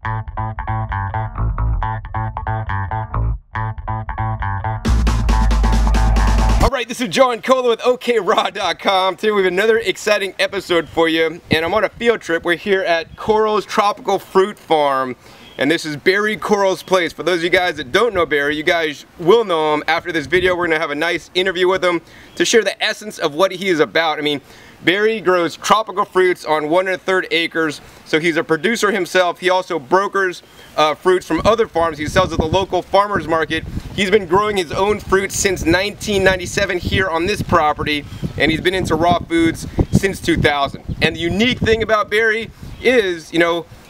Alright, this is John Cola with OKRaw.com. Today we have another exciting episode for you, and I'm on a field trip. We're here at Coral's Tropical Fruit Farm, and this is Barry Coral's place. For those of you guys that don't know Barry, you guys will know him. After this video, we're going to have a nice interview with him to share the essence of what he is about. I mean, Barry grows tropical fruits on 1 1/3 acres, so he's a producer himself. He also brokers fruits from other farms. He sells at the local farmers market. He's been growing his own fruit since 1997 here on this property, and he's been into raw foods since 2000. And the unique thing about Barry is,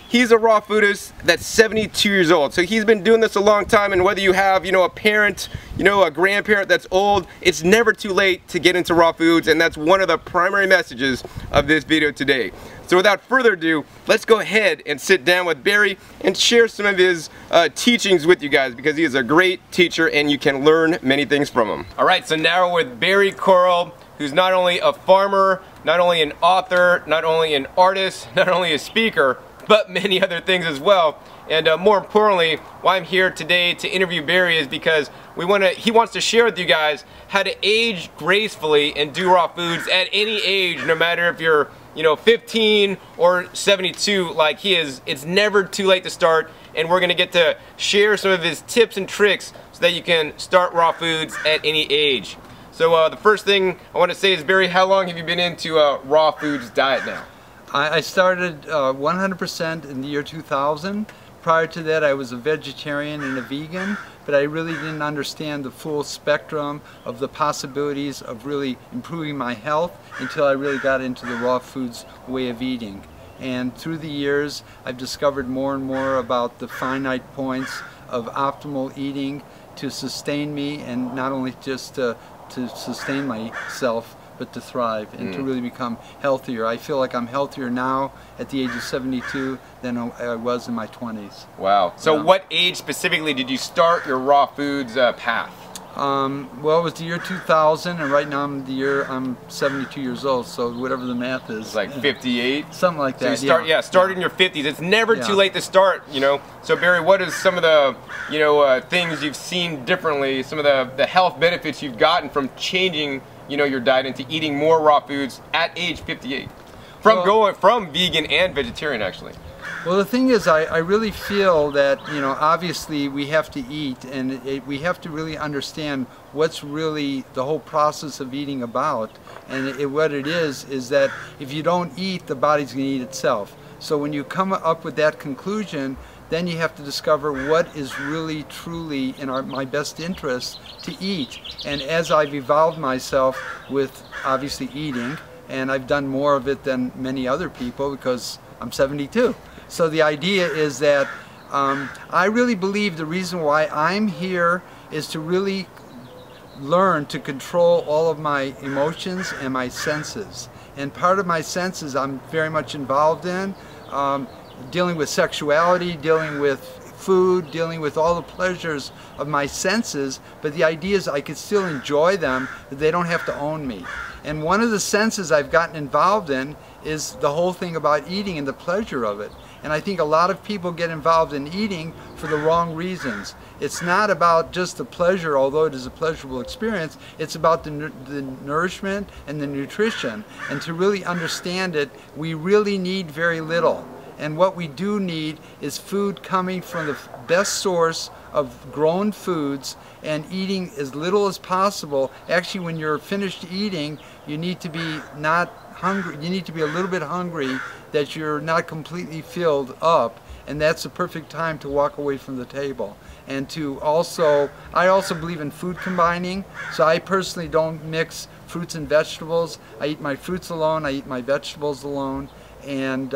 he's a raw foodist that's 72 years old. So he's been doing this a long time, and whether you have, a parent, a grandparent that's old, it's never too late to get into raw foods, and that's one of the primary messages of this video today. So without further ado, let's go ahead and sit down with Barry and share some of his teachings with you guys, because he is a great teacher and you can learn many things from him. Alright, so now we're with Barry Coral, who's not only a farmer, not only an author, not only an artist, not only a speaker, but many other things as well. And more importantly, why I'm here today to interview Barry is because he wants to share with you guys how to age gracefully and do raw foods at any age, no matter if you're 15 or 72 like he is. It's never too late to start, and we're gonna get to share some of his tips and tricks so that you can start raw foods at any age. So the first thing I want to say is, Barry, how long have you been into raw foods diet now? I started 100% in the year 2000. Prior to that, I was a vegetarian and a vegan, but I really didn't understand the full spectrum of the possibilities of really improving my health until I really got into the raw foods way of eating. And through the years, I've discovered more and more about the finite points of optimal eating to sustain me, and not only just to sustain myself, but to thrive and to really become healthier. I feel like I'm healthier now at the age of 72 than I was in my 20s. Wow. So what age specifically did you start your raw foods path? Well, it was the year 2000, and right now I'm 72 years old, so whatever the math is. It's like 58? Something like that. So you start in your 50s. It's never too late to start, So Barry, what is some of the, things you've seen differently, some of the health benefits you've gotten from changing your diet into eating more raw foods at age 58? From vegan and vegetarian, actually. Well, the thing is, I really feel that, obviously we have to eat, and we have to really understand what's really the whole process of eating about. And what it is that if you don't eat, the body's going to eat itself. So when you come up with that conclusion, then you have to discover what is really truly in my best interest to eat. And as I've evolved myself with obviously eating, and I've done more of it than many other people because I'm 72. So the idea is that I really believe the reason why I'm here is to really learn to control all of my emotions and my senses. And part of my senses I'm very much involved in. Dealing with sexuality, dealing with food, dealing with all the pleasures of my senses, but the idea is I could still enjoy them, but they don't have to own me. And one of the senses I've gotten involved in is the whole thing about eating and the pleasure of it. And I think a lot of people get involved in eating for the wrong reasons. It's not about just the pleasure, although it is a pleasurable experience. It's about the nourishment and the nutrition. And to really understand it, we really need very little. And what we do need is food coming from the best source of grown foods, and eating as little as possible. Actually, when you're finished eating, you need to be not hungry. You need to be a little bit hungry, that you're not completely filled up, and that's the perfect time to walk away from the table. And I also believe in food combining, so I personally don't mix fruits and vegetables. I eat my fruits alone, I eat my vegetables alone, and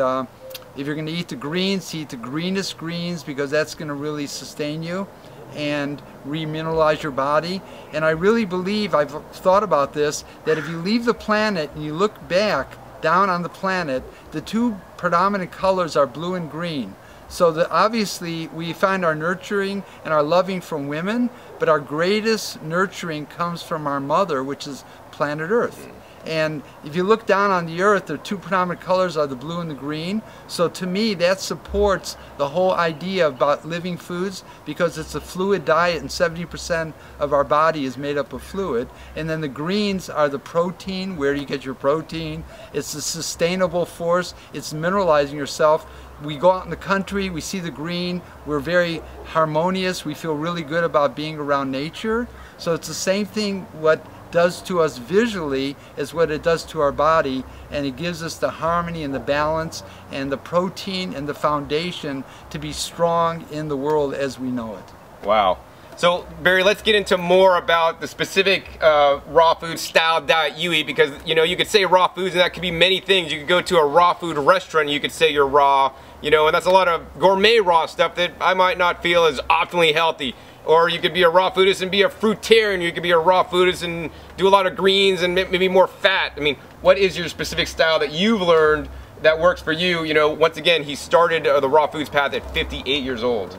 if you're going to eat the greens, eat the greenest greens, because that's going to really sustain you and remineralize your body. And I really believe, I've thought about this, that if you leave the planet and you look back down on the planet, the two predominant colors are blue and green. So obviously we find our nurturing and our loving from women, but our greatest nurturing comes from our mother, which is planet Earth. And if you look down on the earth, the two predominant colors are the blue and the green. So to me, that supports the whole idea about living foods, because it's a fluid diet and 70% of our body is made up of fluid. And then the greens are the protein, where you get your protein. It's the sustainable force. It's mineralizing yourself. We go out in the country, we see the green, we're very harmonious, we feel really good about being around nature. So it's the same thing what does to us visually as what it does to our body, and it gives us the harmony and the balance and the protein and the foundation to be strong in the world as we know it. Wow. So Barry, let's get into more about the specific raw food style diet you eat, because you could say raw foods and that could be many things. You could go to a raw food restaurant and you could say you're raw, and that's a lot of gourmet raw stuff that I might not feel is optimally healthy. Or you could be a raw foodist and be a fruitarian. You could be a raw foodist and do a lot of greens and maybe more fat. I mean, what is your specific style that you've learned that works for you? Once again, he started the raw foods path at 58 years old.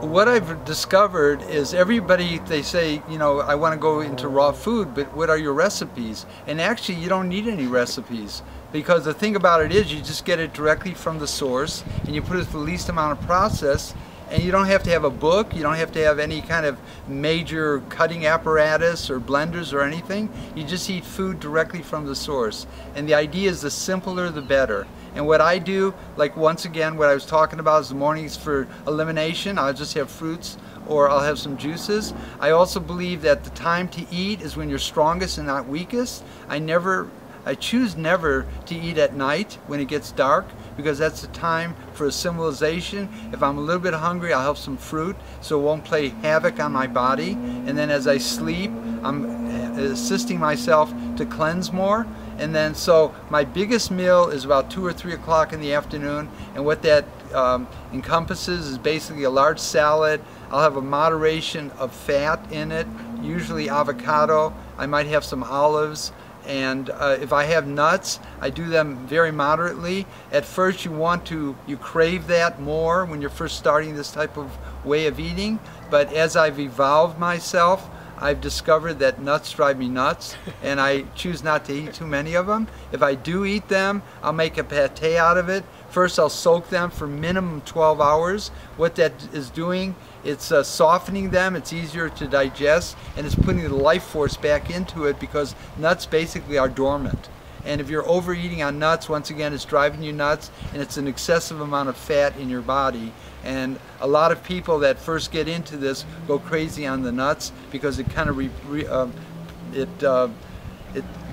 What I've discovered is everybody, they say, I want to go into raw food, but what are your recipes? And actually, you don't need any recipes, because the thing about it is you just get it directly from the source and you put it with the least amount of process. And you don't have to have a book, you don't have to have any kind of major cutting apparatus or blenders or anything. You just eat food directly from the source. And the idea is the simpler the better. And what I do, like once again, what I was talking about is the mornings for elimination, I'll just have fruits or I'll have some juices. I also believe that the time to eat is when you're strongest and not weakest. I choose never to eat at night when it gets dark, because that's the time for assimilation. If I'm a little bit hungry, I'll have some fruit so it won't play havoc on my body. And then as I sleep, I'm assisting myself to cleanse more. And then so my biggest meal is about 2 or 3 o'clock in the afternoon, and what that encompasses is basically a large salad. I'll have a moderation of fat in it, usually avocado. I might have some olives. And if I have nuts, I do them very moderately. At first you crave that more when you're first starting this type of way of eating. But as I've evolved myself, I've discovered that nuts drive me nuts, and I choose not to eat too many of them. If I do eat them, I'll make a pate out of it. First I'll soak them for minimum 12 hours. What that is doing, it's softening them, it's easier to digest, and it's putting the life force back into it, because nuts basically are dormant. And if you're overeating on nuts, once again, it's driving you nuts, and it's an excessive amount of fat in your body. And a lot of people that first get into this go crazy on the nuts, because it kind of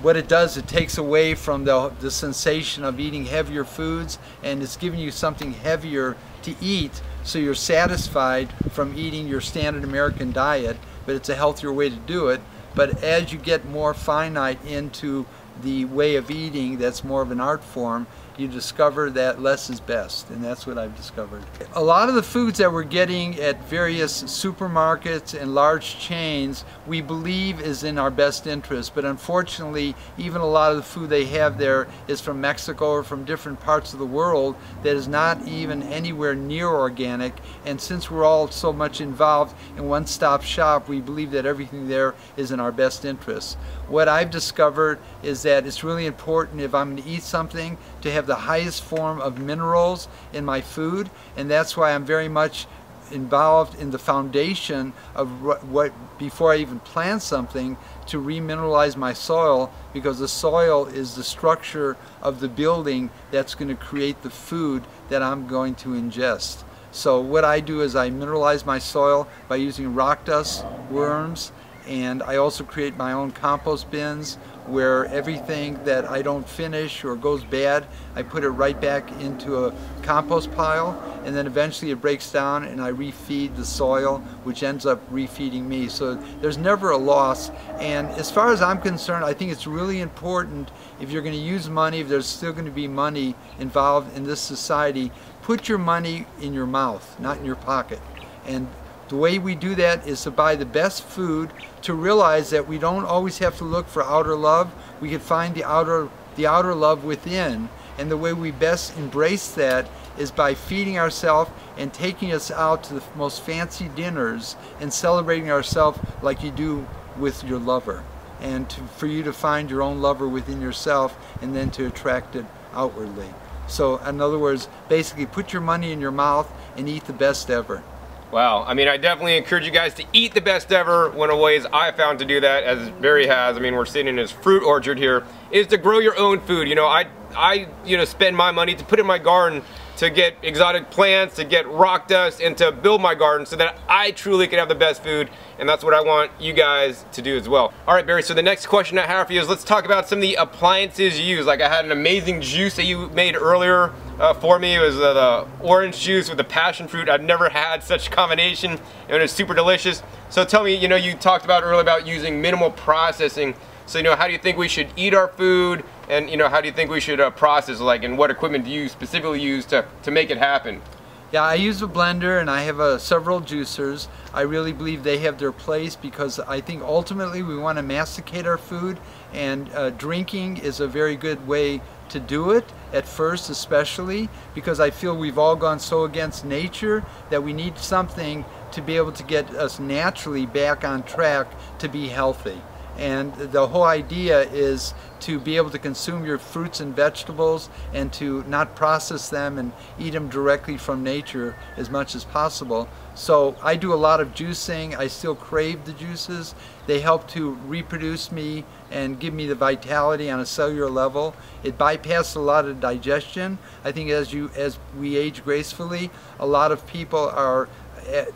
what it does, it takes away from the sensation of eating heavier foods, and it's giving you something heavier to eat, so you're satisfied from eating your standard American diet, but it's a healthier way to do it. But as you get more finite into the way of eating that's more of an art form, you discover that less is best, and that's what I've discovered. A lot of the foods that we're getting at various supermarkets and large chains, we believe is in our best interest, but unfortunately, even a lot of the food they have there is from Mexico or from different parts of the world that is not even anywhere near organic. And since we're all so much involved in one-stop shop, we believe that everything there is in our best interest. What I've discovered is that it's really important, if I'm going to eat something, to have the highest form of minerals in my food, and that's why I'm very much involved in the foundation of what before I even plant something, to remineralize my soil, because the soil is the structure of the building that's going to create the food that I'm going to ingest. So what I do is I mineralize my soil by using rock dust, worms, and I also create my own compost bins, where everything that I don't finish or goes bad, I put it right back into a compost pile, and then eventually it breaks down and I refeed the soil, which ends up refeeding me. So there's never a loss. And as far as I'm concerned, I think it's really important, if you're going to use money, if there's still going to be money involved in this society, put your money in your mouth, not in your pocket. And the way we do that is to buy the best food, to realize that we don't always have to look for outer love. We can find the outer love within. And the way we best embrace that is by feeding ourselves and taking us out to the most fancy dinners and celebrating ourselves like you do with your lover. and for you to find your own lover within yourself and then to attract it outwardly. So in other words, basically put your money in your mouth and eat the best ever. Wow, I mean, I definitely encourage you guys to eat the best ever. One of the ways I found to do that, as Barry has, I mean, we're sitting in his fruit orchard here, is to grow your own food. You know, I spend my money to put in my garden to get exotic plants, to get rock dust, and to build my garden so that I truly can have the best food, and that's what I want you guys to do as well. All right, Barry, so the next question I have for you is let's talk about some of the appliances you use. Like I had an amazing juice that you made earlier for me. It was the orange juice with the passion fruit. I've never had such a combination, and it was super delicious. So tell me, you talked about earlier about using minimal processing. So, how do you think we should eat our food, and, how do you think we should process, and what equipment do you specifically use to make it happen? Yeah, I use a blender and I have several juicers. I really believe they have their place because I think ultimately we want to masticate our food, and drinking is a very good way to do it, at first especially, because I feel we've all gone so against nature that we need something to be able to get us naturally back on track to be healthy. And the whole idea is to be able to consume your fruits and vegetables and to not process them and eat them directly from nature as much as possible. So I do a lot of juicing. I still crave the juices. They help to reproduce me and give me the vitality on a cellular level. It bypasses a lot of digestion. I think as we age gracefully, a lot of people are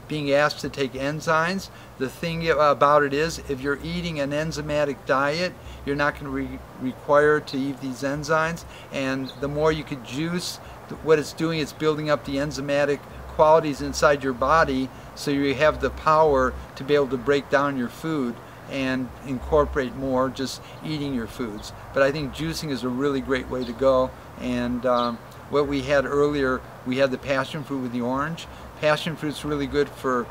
being asked to take enzymes. The thing about it is, if you're eating an enzymatic diet, you're not going to require to eat these enzymes, and the more you could juice, what it's doing is building up the enzymatic qualities inside your body, so you have the power to be able to break down your food and incorporate more just eating your foods. But I think juicing is a really great way to go. And what we had earlier, we had the passion fruit with the orange. Passion fruit's really good for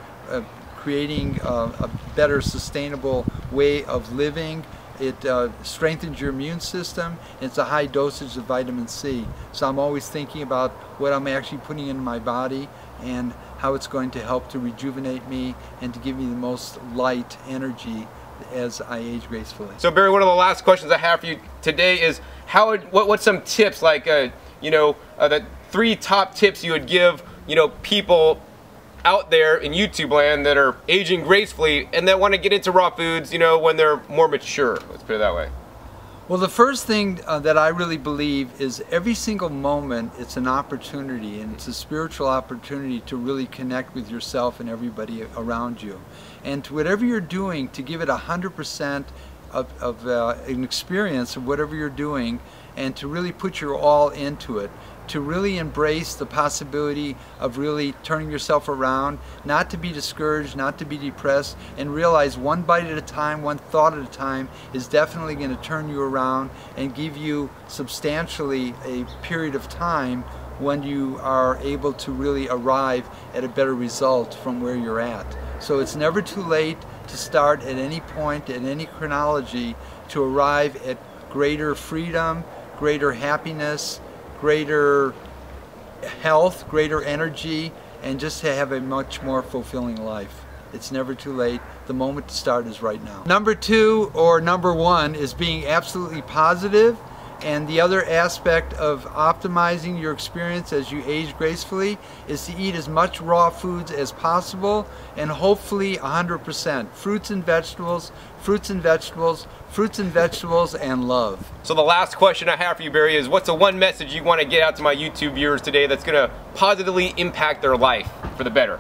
creating a better sustainable way of living. It strengthens your immune system. It's a high dosage of vitamin C. So I'm always thinking about what I'm actually putting in my body and how it's going to help to rejuvenate me and to give me the most light energy as I age gracefully. So Barry, one of the last questions I have for you today is what's some tips, like the 3 top tips you would give people out there in YouTube land that are aging gracefully and that want to get into raw foods, when they're more mature. Let's put it that way. Well, the first thing that I really believe is every single moment it's an opportunity, and it's a spiritual opportunity to really connect with yourself and everybody around you. And to whatever you're doing, to give it 100% of an experience of whatever you're doing, and to really put your all into it. To really embrace the possibility of really turning yourself around, not to be discouraged, not to be depressed, and realize one bite at a time, one thought at a time is definitely going to turn you around and give you substantially a period of time when you are able to really arrive at a better result from where you're at. So it's never too late to start at any point, at any chronology, to arrive at greater freedom, greater happiness, greater health, greater energy, and just to have a much more fulfilling life. It's never too late. The moment to start is right now. Number 2, or number 1, is being absolutely positive. And the other aspect of optimizing your experience as you age gracefully is to eat as much raw foods as possible, and hopefully 100%. Fruits and vegetables, fruits and vegetables, fruits and vegetables, and love. So the last question I have for you, Barry, is what's the one message you want to get out to my YouTube viewers today that's going to positively impact their life for the better?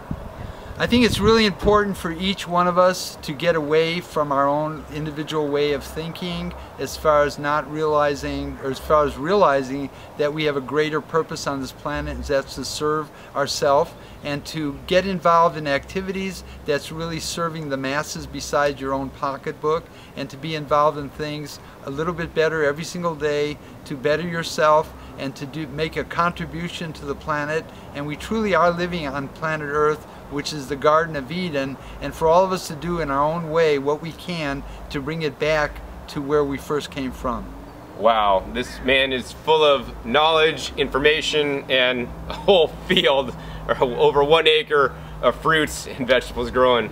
I think it's really important for each one of us to get away from our own individual way of thinking, as far as not realizing, or as far as realizing that we have a greater purpose on this planet, and that's to serve ourselves, and to get involved in activities that's really serving the masses besides your own pocketbook, and to be involved in things a little bit better every single day, to better yourself and to make a contribution to the planet. And we truly are living on planet Earth, which is the Garden of Eden, and for all of us to do in our own way what we can to bring it back to where we first came from. Wow, this man is full of knowledge, information, and a whole field, or over 1 acre of fruits and vegetables growing.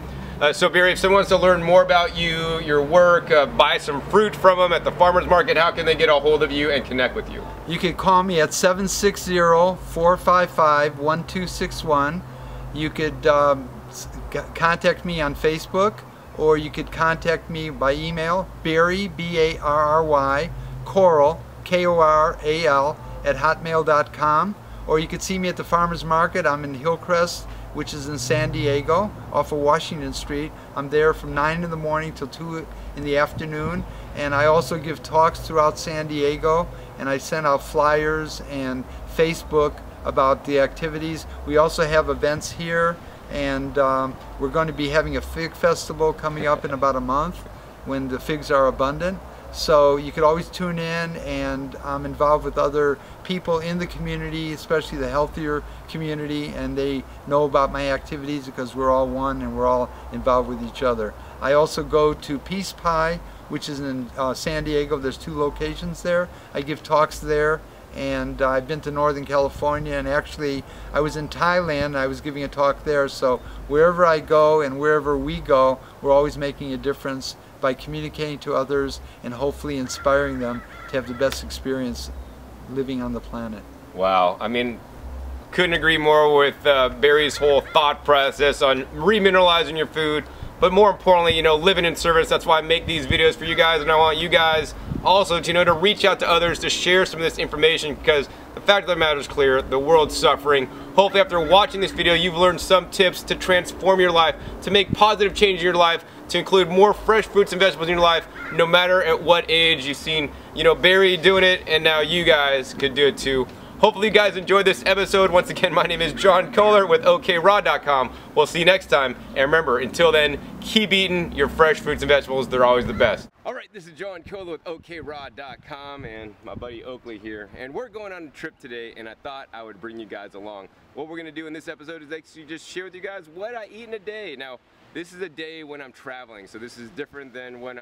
So Barry, if someone wants to learn more about you, your work, buy some fruit from them at the farmer's market, how can they get a hold of you and connect with you? You can call me at 760-455-1261. You could contact me on Facebook, or you could contact me by email, Barry, B-A-R-R-Y, Coral, K-O-R-A-L, at hotmail.com. Or you could see me at the farmer's market. I'm in Hillcrest, which is in San Diego, off of Washington Street. I'm there from 9 in the morning till 2 in the afternoon. And I also give talks throughout San Diego, and I send out flyers and Facebook about the activities. We also have events here, and we're going to be having a fig festival coming up in about a month when the figs are abundant. So you could always tune in, and I'm involved with other people in the community, especially the healthier community, and they know about my activities because we're all one and we're all involved with each other. I also go to Peace Pie, which is in San Diego. There's 2 locations there. I give talks there, and I've been to Northern California, and actually I was in Thailand and I was giving a talk there. So wherever I go and wherever we go, we're always making a difference by communicating to others and hopefully inspiring them to have the best experience living on the planet. Wow, I mean, couldn't agree more with Barry's whole thought process on remineralizing your food, but more importantly, you know, living in service. That's why I make these videos for you guys, and I want you guys also to, you know, to reach out to others, to share some of this information, because the fact of the matter is clear, the world's suffering. Hopefully after watching this video, you've learned some tips to transform your life, to make positive change in your life, to include more fresh fruits and vegetables in your life, no matter at what age. You've seen, you know, Barry doing it, and now you guys could do it too. Hopefully you guys enjoyed this episode. Once again, my name is John Kohler with OKRaw.com. We'll see you next time, and remember, until then, keep eating your fresh fruits and vegetables. They're always the best. Alright, this is John Kohler with OKRaw.com and my buddy Oakley here, and we're going on a trip today, and I thought I would bring you guys along. What we're going to do in this episode is actually just share with you guys what I eat in a day. Now, this is a day when I'm traveling, so this is different than when